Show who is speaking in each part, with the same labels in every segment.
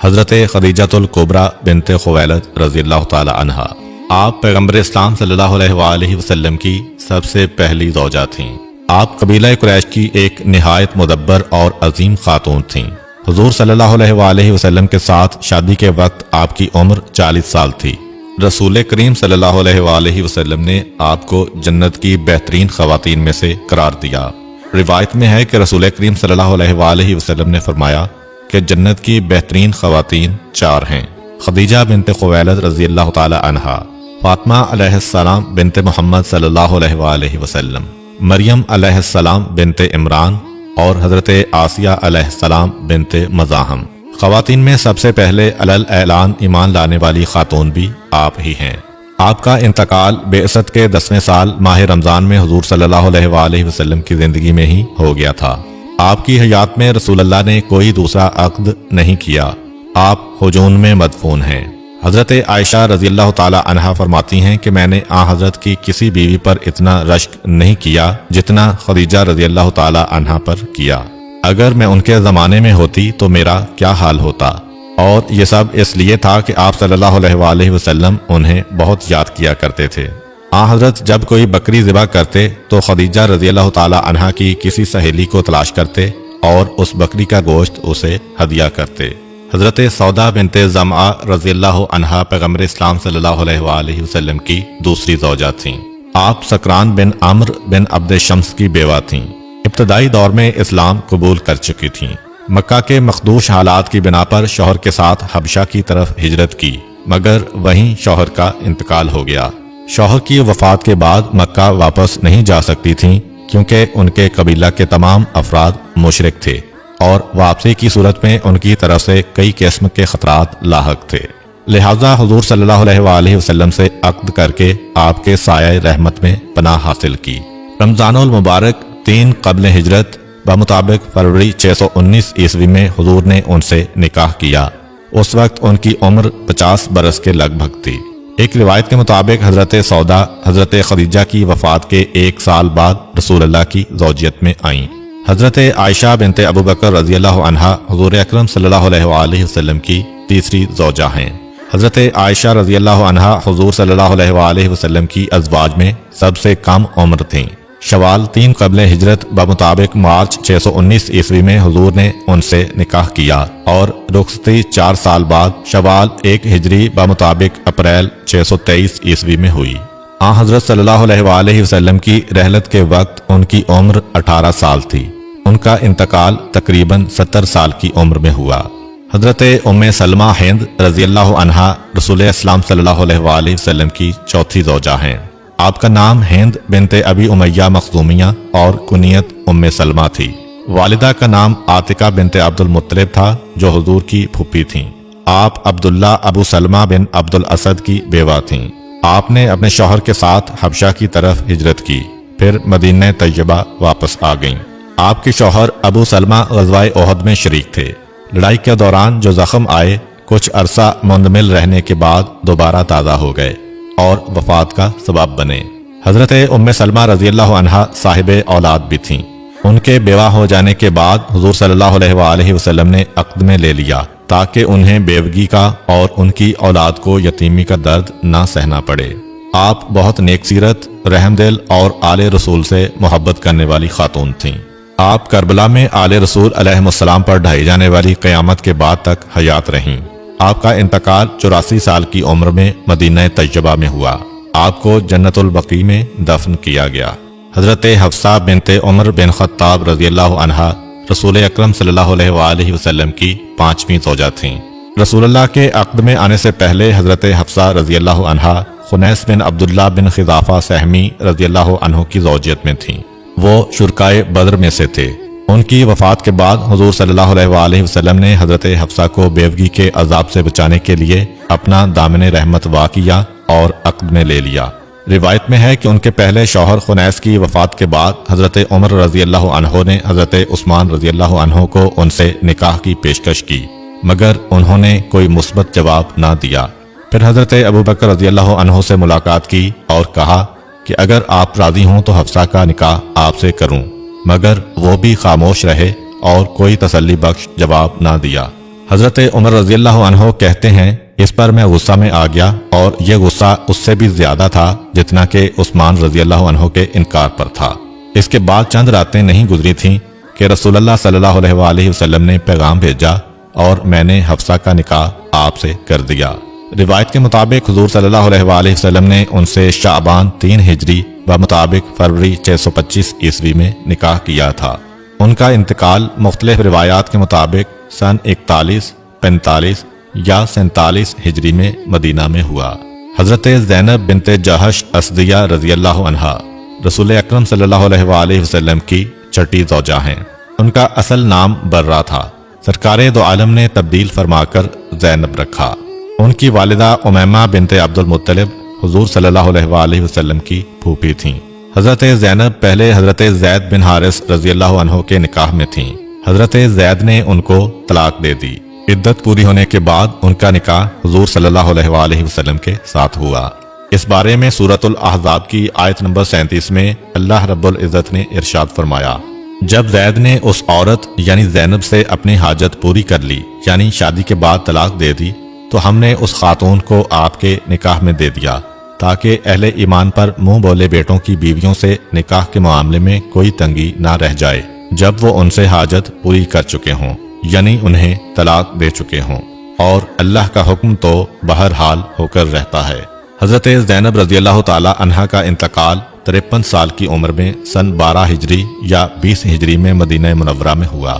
Speaker 1: حضرت خدیجۃ الکبریٰ بنت خویلد رضی اللہ تعالی عنہا، آپ پیغمبر اسلام صلی اللہ علیہ وآلہ وسلم کی سب سے پہلی زوجہ تھیں۔ آپ قبیلہ قریش کی ایک نہایت مدبر اور عظیم خاتون تھیں۔ حضور صلی اللہ علیہ وآلہ وسلم کے ساتھ شادی کے وقت آپ کی عمر 40 سال تھی۔ رسول کریم صلی اللہ علیہ وآلہ وسلم نے آپ کو جنت کی بہترین خواتین میں سے قرار دیا۔ روایت میں ہے کہ رسول کریم صلی اللہ علیہ وآلہ وسلم نے فرمایا کہ جنت کی بہترین خواتین 4 ہیں: خدیجہ بنت خویلد رضی اللہ تعالی عنہا، فاطمہ علیہ السلام بنت محمد صلی اللہ علیہ وآلہ وسلم، مریم علیہ السلام بنت عمران اور حضرت آسیہ علیہ السلام بنت مزاحم۔ خواتین میں سب سے پہلے علی اعلان ایمان لانے والی خاتون بھی آپ ہی ہیں۔ آپ کا انتقال بعثت کے 10ویں سال ماہ رمضان میں حضور صلی اللہ علیہ وآلہ وسلم کی زندگی میں ہی ہو گیا تھا۔ آپ کی حیات میں رسول اللہ نے کوئی دوسرا عقد نہیں کیا۔ آپ حجون میں مدفون ہیں۔ حضرت عائشہ رضی اللہ تعالی عنہا فرماتی ہیں کہ میں نے حضرت کی کسی بیوی پر اتنا رشک نہیں کیا جتنا خدیجہ رضی اللہ تعالی عنہا پر کیا۔ اگر میں ان کے زمانے میں ہوتی تو میرا کیا حال ہوتا؟ اور یہ سب اس لیے تھا کہ آپ صلی اللہ علیہ وآلہ وسلم انہیں بہت یاد کیا کرتے تھے۔ حضرت جب کوئی بکری ذبح کرتے تو خدیجہ رضی اللہ تعالی عنہا کی کسی سہیلی کو تلاش کرتے اور اس بکری کا گوشت اسے ہدیہ کرتے۔ حضرت سودا بنت زمعہ رضی اللہ عنہا پیغمبر اسلام صلی اللہ علیہ وآلہ وسلم کی دوسری زوجہ تھیں۔ آپ سکران بن عمرو بن عبد شمس کی بیوہ تھیں۔ ابتدائی دور میں اسلام قبول کر چکی تھیں۔ مکہ کے مخدوش حالات کی بنا پر شوہر کے ساتھ حبشہ کی طرف ہجرت کی، مگر وہیں شوہر کا انتقال ہو گیا۔ شوہر کی وفات کے بعد مکہ واپس نہیں جا سکتی تھیں کیونکہ ان کے قبیلہ کے تمام افراد مشرک تھے اور واپسی کی صورت میں ان کی طرف سے کئی قسم کے خطرات لاحق تھے۔ لہٰذا حضور صلی اللہ علیہ وآلہ وسلم سے عقد کر کے آپ کے سایہ رحمت میں پناہ حاصل کی۔ رمضان المبارک 3 قبل ہجرت بمطابق فروری 619 عیسوی میں حضور نے ان سے نکاح کیا۔ اس وقت ان کی عمر 50 برس کے لگ بھگ تھی۔ ایک روایت کے مطابق حضرت سودا حضرت خدیجہ کی وفات کے 1 سال بعد رسول اللہ کی زوجیت میں آئیں۔ حضرت عائشہ بنت ابوبکر رضی اللہ عنہا حضور اکرم صلی اللہ علیہ وآلہ وسلم کی تیسری زوجہ ہیں۔ حضرت عائشہ رضی اللہ عنہا حضور صلی اللہ علیہ وآلہ وسلم کی ازواج میں سب سے کم عمر تھیں۔ شوال 3 قبل ہجرت بمطابق مارچ 619 عیسوی میں حضور نے ان سے نکاح کیا اور رخصتی 4 سال بعد شوال 1 ہجری بمطابق اپریل 623 عیسوی میں ہوئی۔ حضرت صلی اللہ علیہ وآلہ وسلم کی رحلت کے وقت ان کی عمر 18 سال تھی۔ ان کا انتقال تقریباً 70 سال کی عمر میں ہوا۔ حضرت ام سلمہ ہند رضی اللہ عنہا رسول اسلام صلی اللہ علیہ وآلہ وسلم کی چوتھی زوجہ ہیں۔ آپ کا نام ہند بنت ابی امیہ مخزومیہ اور کنیت ام سلمہ تھی۔ والدہ کا نام عاتقہ بنت عبد المطلب تھا جو حضور کی پھوپھی تھیں۔ آپ عبداللہ ابو سلمہ بن عبد الاسد کی بیوہ تھیں۔ آپ نے اپنے شوہر کے ساتھ حبشہ کی طرف ہجرت کی، پھر مدینہ طیبہ واپس آ گئیں۔ آپ کے شوہر ابو سلمہ غزوہ احد میں شریک تھے۔ لڑائی کے دوران جو زخم آئے کچھ عرصہ مندمل رہنے کے بعد دوبارہ تازہ ہو گئے اور وفات کا سبب بنے۔ حضرت ام سلمہ رضی اللہ عنہا صاحب اولاد بھی تھیں۔ ان کے بیوہ ہو جانے کے بعد حضور صلی اللہ علیہ وآلہ وسلم نے عقد میں لے لیا تاکہ انہیں بیوگی کا اور ان کی اولاد کو یتیمی کا درد نہ سہنا پڑے۔ آپ بہت نیک سیرت، رحم دل اور آل رسول سے محبت کرنے والی خاتون تھیں۔ آپ کربلا میں آل رسول علیہ السلام پر ڈھائی جانے والی قیامت کے بعد تک حیات رہیں۔ آپ کا انتقال 84 سال کی عمر میں مدینہ طیبہ میں ہوا۔ آپ کو جنت البقیع میں دفن کیا گیا۔ حضرت حفصہ بنت عمر بن خطاب رضی اللہ عنہا رسول اکرم صلی اللہ علیہ وآلہ وسلم کی 5ویں زوجہ تھیں۔ رسول اللہ کے عقد میں آنے سے پہلے حضرت حفصہ رضی اللہ عنہا خنیس بن عبداللہ بن خضافہ سہمی رضی اللہ عنہ کی زوجیت میں تھیں۔ وہ شرکائے بدر میں سے تھے۔ ان کی وفات کے بعد حضور صلی اللہ علیہ وآلہ وسلم نے حضرت حفصہ کو بیوگی کے عذاب سے بچانے کے لیے اپنا دامن رحمت وا کیا اور عقد میں لے لیا۔ روایت میں ہے کہ ان کے پہلے شوہر خنیس کی وفات کے بعد حضرت عمر رضی اللہ عنہ نے حضرت عثمان رضی اللہ عنہ کو ان سے نکاح کی پیشکش کی، مگر انہوں نے کوئی مثبت جواب نہ دیا۔ پھر حضرت ابوبکر رضی اللہ عنہ سے ملاقات کی اور کہا کہ اگر آپ راضی ہوں تو حفصہ کا نکاح آپ سے کروں، مگر وہ بھی خاموش رہے اور کوئی تسلی بخش جواب نہ دیا۔ حضرت عمر رضی اللہ عنہ کہتے ہیں اس پر میں غصہ میں آ گیا اور یہ غصہ اس سے بھی زیادہ تھا جتنا کہ عثمان رضی اللہ عنہ کے انکار پر تھا۔ اس کے بعد چند راتیں نہیں گزری تھیں کہ رسول اللہ صلی اللہ علیہ وآلہ وسلم نے پیغام بھیجا اور میں نے حفصہ کا نکاح آپ سے کر دیا۔ روایت کے مطابق حضور صلی اللہ علیہ وآلہ وسلم نے ان سے شعبان 3 ہجری و مطابق فروری 625 عیسوی میں نکاح کیا تھا۔ ان کا انتقال مختلف روایات کے مطابق سن 41، 45 یا 47 ہجری میں مدینہ میں ہوا۔ حضرت زینب بنت جہش اسدیہ رضی اللہ عنہا رسول اکرم صلی اللہ علیہ وآلہ وسلم کی چھٹی زوجہ ہیں۔ ان کا اصل نام برہ تھا، سرکار دو عالم نے تبدیل فرما کر زینب رکھا۔ ان کی والدہ امیمہ بنت عبد المطلب حضور صلی اللہ علیہ وآلہ وسلم کی پھوپھی تھیں۔ حضرت زینب پہلے حضرت زید بن حارث رضی اللہ عنہ کے نکاح میں تھیں۔ حضرت زید نے ان کو طلاق دے دی۔ عدت پوری ہونے کے بعد ان کا نکاح حضور صلی اللہ علیہ وآلہ وسلم کے ساتھ ہوا۔ اس بارے میں سورۃ الاحزاب کی آیت نمبر 37 میں اللہ رب العزت نے ارشاد فرمایا، جب زید نے اس عورت یعنی زینب سے اپنی حاجت پوری کر لی یعنی شادی کے بعد طلاق دے دی تو ہم نے اس خاتون کو آپ کے نکاح میں دے دیا تاکہ اہل ایمان پر منہ بولے بیٹوں کی بیویوں سے نکاح کے معاملے میں کوئی تنگی نہ رہ جائے جب وہ ان سے حاجت پوری کر چکے ہوں یعنی انہیں طلاق دے چکے ہوں، اور اللہ کا حکم تو بہرحال ہو کر رہتا ہے۔ حضرت زینب رضی اللہ تعالی عنہا کا انتقال 53 سال کی عمر میں سن 12 ہجری یا 20 ہجری میں مدینہ منورہ میں ہوا۔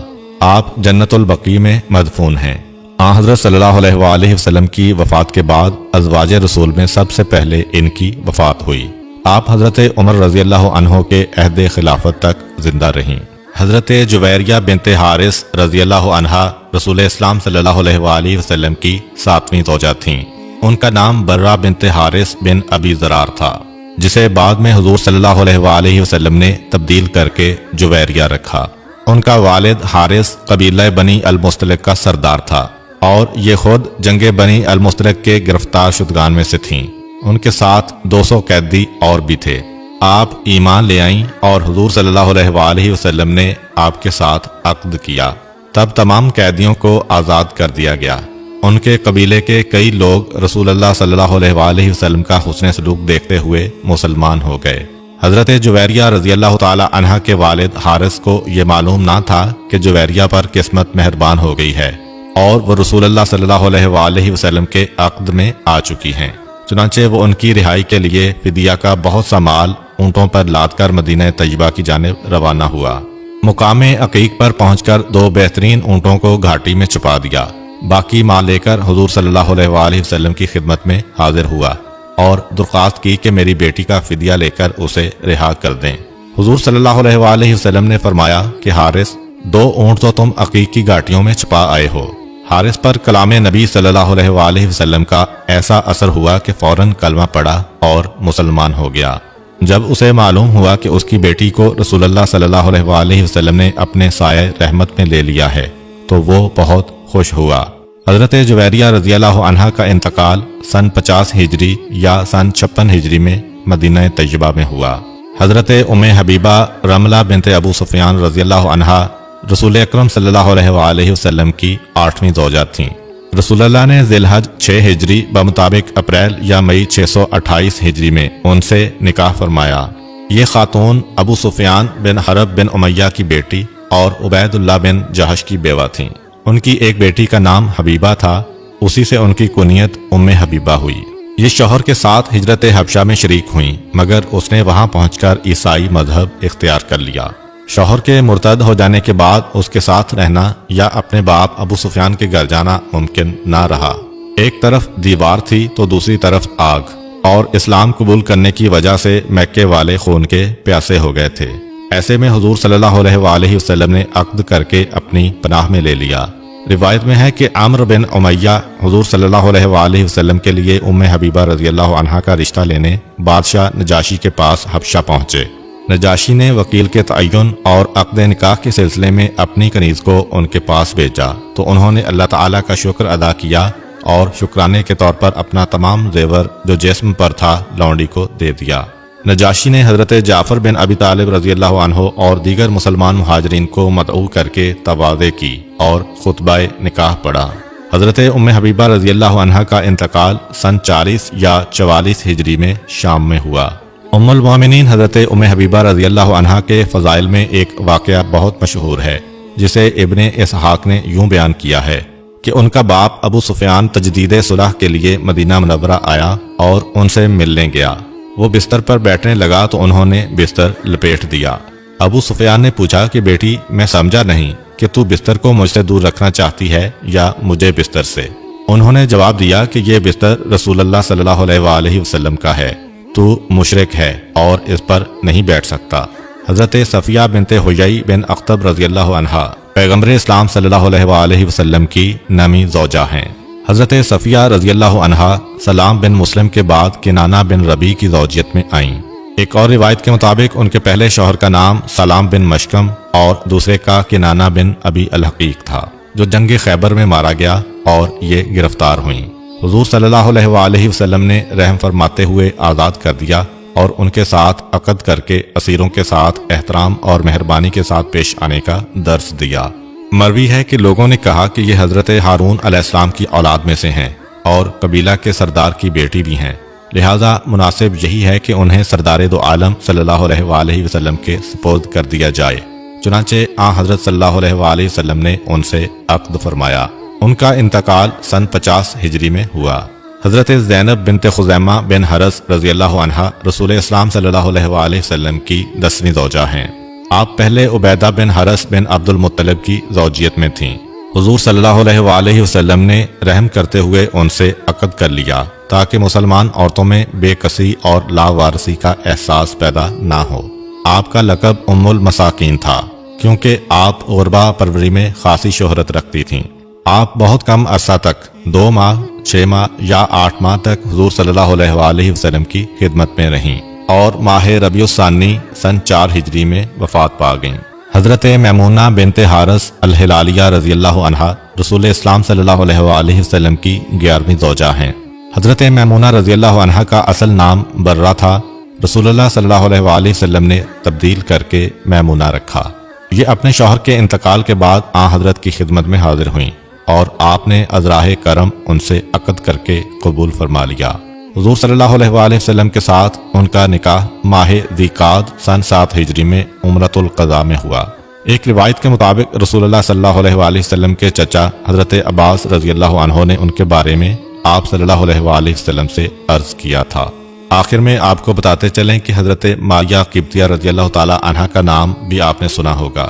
Speaker 1: آپ جنت البقیع میں مدفون ہیں۔ حضرت صلی اللہ علیہ وآلہ وسلم کی وفات کے بعد ازواج رسول میں سب سے پہلے ان کی وفات ہوئی۔ آپ حضرت عمر رضی اللہ عنہ کے عہد خلافت تک زندہ رہیں۔ حضرت جویریہ بنت حارث رضی اللہ عنہا رسول اسلام صلی اللہ علیہ وآلہ وسلم کی 7ویں زوجہ تھیں۔ ان کا نام برہ بنت حارث بن ابی زرار تھا، جسے بعد میں حضور صلی اللہ علیہ وآلہ وسلم نے تبدیل کر کے جویریہ رکھا۔ ان کا والد حارث قبیلہ بنی المستلق کا سردار تھا اور یہ خود جنگ بنی المستلق کے گرفتار شدگان میں سے تھیں۔ ان کے ساتھ 200 قیدی اور بھی تھے۔ آپ ایمان لے آئیں اور حضور صلی اللہ علیہ وآلہ وسلم نے آپ کے ساتھ عقد کیا۔ تب تمام قیدیوں کو آزاد کر دیا گیا۔ ان کے قبیلے کے کئی لوگ رسول اللہ صلی اللہ علیہ وآلہ وسلم کا حسن سلوک دیکھتے ہوئے مسلمان ہو گئے۔ حضرت جویریہ رضی اللہ تعالی عنہ کے والد حارث کو یہ معلوم نہ تھا کہ جویریہ پر قسمت مہربان ہو گئی ہے اور وہ رسول اللہ صلی اللہ علیہ وآلہ وسلم کے عقد میں آ چکی ہیں۔ چنانچہ وہ ان کی رہائی کے لیے فدیہ کا بہت سا مال اونٹوں پر لاد کر مدینہ طیبہ کی جانب روانہ ہوا۔ مقام عقیق پر پہنچ کر 2 بہترین اونٹوں کو گھاٹی میں چھپا دیا۔ باقی مال لے کر حضور صلی اللہ علیہ وآلہ وسلم کی خدمت میں حاضر ہوا اور درخواست کی کہ میری بیٹی کا فدیہ لے کر اسے رہا کر دیں۔ حضور صلی اللہ علیہ وآلہ وسلم نے فرمایا کہ حارث 2 اونٹ تو تم عقیق کی گھاٹیوں میں چھپا آئے ہو۔ حارث پر کلام نبی صلی اللہ علیہ وآلہ وسلم کا ایسا اثر ہوا کہ فوراً کلمہ پڑھا اور مسلمان ہو گیا۔ جب اسے معلوم ہوا کہ اس کی بیٹی کو رسول اللہ صلی اللہ علیہ وآلہ وسلم نے اپنے سایہ رحمت میں لے لیا ہے تو وہ بہت خوش ہوا۔ حضرت جویریہ رضی اللہ عنہا کا انتقال سن 50 ہجری یا سن 56 ہجری میں مدینہ طیبہ میں ہوا۔ حضرت ام حبیبہ رملہ بنت ابو سفیان رضی اللہ عنہا رسول اکرم صلی اللہ علیہ وآلہ وسلم کی 8ویں زوجہ تھیں۔ رسول اللہ نے ذی الحج 6 ہجری بمطابق اپریل یا مئی 628 ہجری میں ان سے نکاح فرمایا۔ یہ خاتون ابو سفیان بن حرب بن امیہ کی بیٹی اور عبید اللہ بن جہش کی بیوہ تھیں۔ ان کی ایک بیٹی کا نام حبیبہ تھا، اسی سے ان کی کنیت ام حبیبہ ہوئی۔ یہ شوہر کے ساتھ ہجرت حبشہ میں شریک ہوئیں مگر اس نے وہاں پہنچ کر عیسائی مذہب اختیار کر لیا۔ شوہر کے مرتد ہو جانے کے بعد اس کے ساتھ رہنا یا اپنے باپ ابو سفیان کے گھر جانا ممکن نہ رہا۔ ایک طرف دیوار تھی تو دوسری طرف آگ، اور اسلام قبول کرنے کی وجہ سے مکے والے خون کے پیاسے ہو گئے تھے۔ ایسے میں حضور صلی اللہ علیہ وآلہ وسلم نے عقد کر کے اپنی پناہ میں لے لیا۔ روایت میں ہے کہ عمرو بن امیہ حضور صلی اللہ علیہ وآلہ وسلم کے لیے ام حبیبہ رضی اللہ عنہا کا رشتہ لینے بادشاہ نجاشی کے پاس حبشہ پہنچے۔ نجاشی نے وکیل کے تعین اور عقد نکاح کے سلسلے میں اپنی کنیز کو ان کے پاس بھیجا تو انہوں نے اللہ تعالیٰ کا شکر ادا کیا اور شکرانے کے طور پر اپنا تمام زیور جو جسم پر تھا لونڈی کو دے دیا۔ نجاشی نے حضرت جعفر بن ابی طالب رضی اللہ عنہ اور دیگر مسلمان مہاجرین کو مدعو کر کے تواضع کی اور خطبہ نکاح پڑھا۔ حضرت ام حبیبہ رضی اللہ عنہا کا انتقال سن 40 یا 44 ہجری میں شام میں ہوا۔ ام المومنین حضرت ام حبیبہ رضی اللہ عنہا کے فضائل میں ایک واقعہ بہت مشہور ہے، جسے ابن اسحاق نے یوں بیان کیا ہے کہ ان کا باپ ابو سفیان تجدید صلح کے لیے مدینہ منورہ آیا اور ان سے ملنے گیا۔ وہ بستر پر بیٹھنے لگا تو انہوں نے بستر لپیٹ دیا۔ ابو سفیان نے پوچھا کہ بیٹی میں سمجھا نہیں کہ تو بستر کو مجھ سے دور رکھنا چاہتی ہے یا مجھے بستر سے؟ انہوں نے جواب دیا کہ یہ بستر رسول اللہ صلی اللہ علیہ وآلہ وسلم کا ہے، تو مشرک ہے اور اس پر نہیں بیٹھ سکتا۔ حضرت صفیہ بنت حیی بن اخطب رضی اللہ عنہا پیغمبر اسلام صلی اللہ علیہ وآلہ وسلم کی نامی زوجہ ہیں۔ حضرت صفیہ رضی اللہ عنہا سلام بن مسلم کے بعد کنانہ بن ربیع کی زوجیت میں آئیں۔ ایک اور روایت کے مطابق ان کے پہلے شوہر کا نام سلام بن مشکم اور دوسرے کا کنانہ بن ابی الحقیق تھا، جو جنگ خیبر میں مارا گیا اور یہ گرفتار ہوئیں۔ حضور صلی اللہ علیہ وآلہ وسلم نے رحم فرماتے ہوئے آزاد کر دیا اور ان کے ساتھ عقد کر کے اسیروں کے ساتھ احترام اور مہربانی کے ساتھ پیش آنے کا درس دیا۔ مروی ہے کہ لوگوں نے کہا کہ یہ حضرت ہارون علیہ السلام کی اولاد میں سے ہیں اور قبیلہ کے سردار کی بیٹی بھی ہیں، لہذا مناسب یہی ہے کہ انہیں سردار دو عالم صلی اللہ علیہ وآلہ وسلم کے سپرد کر دیا جائے۔ چنانچہ آن حضرت صلی اللہ علیہ وآلہ وسلم نے ان سے عقد فرمایا۔ ان کا انتقال سن 50 ہجری میں ہوا۔ حضرت زینب بنت خزیمہ بن حرس رضی اللہ عنہا رسول اسلام صلی اللہ علیہ وآلہ وسلم کی 10ویں زوجہ ہیں۔ آپ پہلے عبیدہ بن حرس بن عبد المطلب کی زوجیت میں تھیں۔ حضور صلی اللہ علیہ وآلہ وسلم نے رحم کرتے ہوئے ان سے عقد کر لیا تاکہ مسلمان عورتوں میں بے کسی اور لاوارثی کا احساس پیدا نہ ہو۔ آپ کا لقب ام المساکین تھا کیونکہ آپ غربا پروری میں خاصی شہرت رکھتی تھیں۔ آپ بہت کم عرصہ تک 2 ماہ، 6 ماہ یا 8 ماہ تک حضور صلی اللہ علیہ وآلہ وسلم کی خدمت میں رہیں اور ماہ ربیع الثانی سن 4 ہجری میں وفات پا گئیں۔ حضرت میمونہ بنت حارث الہلالیہ رضی اللہ عنہا رسول اسلام صلی اللہ علیہ وآلہ وسلم کی 11ویں زوجہ ہیں۔ حضرت میمونہ رضی اللہ عنہا کا اصل نام برہ تھا، رسول اللہ صلی اللہ علیہ وآلہ وسلم نے تبدیل کر کے میمونہ رکھا۔ یہ اپنے شوہر کے انتقال کے بعد آن حضرت کی خدمت میں حاضر ہوئیں اور آپ نے ازراہ کرم ان سے عقد کر کے قبول فرما لیا۔ حضور صلی اللہ علیہ وآلہ وسلم کے ساتھ ان کا نکاح ماہ ذی قعدہ سن 7 ہجری میں عمرۃ القضاء میں ہوا۔ ایک روایت کے مطابق رسول اللہ صلی اللہ علیہ وآلہ وسلم کے چچا حضرت عباس رضی اللہ عنہ نے ان کے بارے میں آپ صلی اللہ علیہ وآلہ وسلم سے عرض کیا تھا۔ آخر میں آپ کو بتاتے چلیں کہ حضرت ماریہ قبطیہ رضی اللہ تعالی عنہا کا نام بھی آپ نے سنا ہوگا۔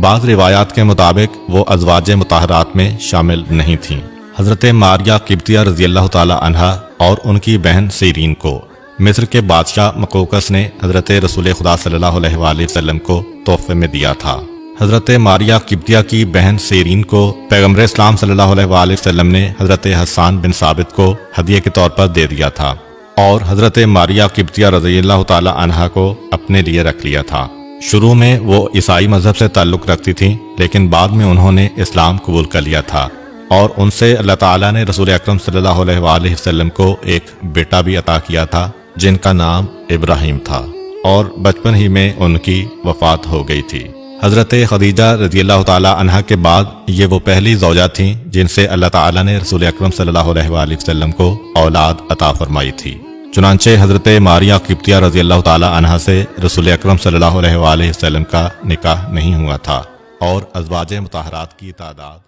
Speaker 1: بعض روایات کے مطابق وہ ازواج مطہرات میں شامل نہیں تھیں۔ حضرت ماریہ قبطیہ رضی اللہ تعالی عنہا اور ان کی بہن سیرین کو مصر کے بادشاہ مقوقس نے حضرت رسول خدا صلی اللہ علیہ وآلہ وسلم کو تحفے میں دیا تھا۔ حضرت ماریہ قبطیہ کی بہن سیرین کو پیغمبر اسلام صلی اللہ علیہ وآلہ وسلم نے حضرت حسان بن ثابت کو ہدیے کے طور پر دے دیا تھا اور حضرت ماریہ قبطیہ رضی اللہ تعالی عنہا کو اپنے لیے رکھ لیا تھا۔ شروع میں وہ عیسائی مذہب سے تعلق رکھتی تھیں، لیکن بعد میں انہوں نے اسلام قبول کر لیا تھا اور ان سے اللہ تعالیٰ نے رسول اکرم صلی اللہ علیہ وآلہ وسلم کو ایک بیٹا بھی عطا کیا تھا جن کا نام ابراہیم تھا، اور بچپن ہی میں ان کی وفات ہو گئی تھی۔ حضرت خدیجہ رضی اللہ تعالیٰ عنہا کے بعد یہ وہ پہلی زوجہ تھیں جن سے اللہ تعالیٰ نے رسول اکرم صلی اللہ علیہ وآلہ وسلم کو اولاد عطا فرمائی تھی۔ چنانچہ حضرت ماریہ قبطیہ رضی اللہ تعالیٰ عنہا سے رسول اکرم صلی اللہ علیہ وآلہ وسلم کا نکاح نہیں ہوا تھا اور ازواج مطہرات کی تعداد